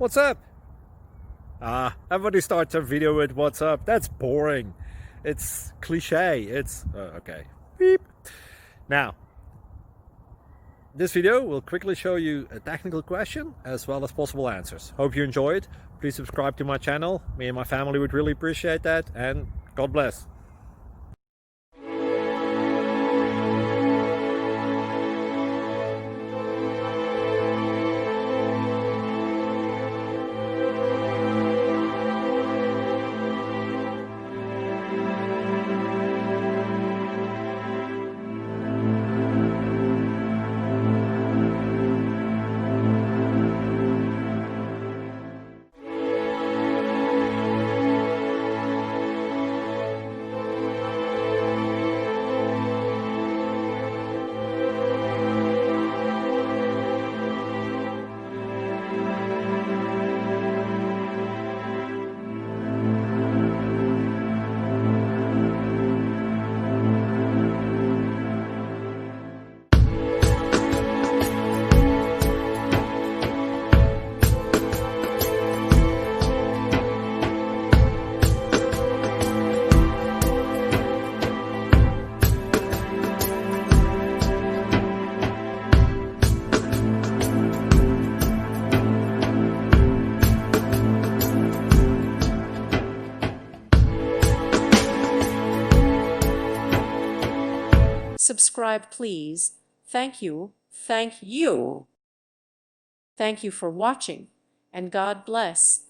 what's up? Everybody starts a video with what's up. That's boring. It's cliche. It's okay. Beep. Now, this video will quickly show you a technical question as well as possible answers. Hope you enjoy it. Please subscribe to my channel. Me and my family would really appreciate that, and God bless. Subscribe, please. Thank you. Thank you. Thank you for watching, and God bless.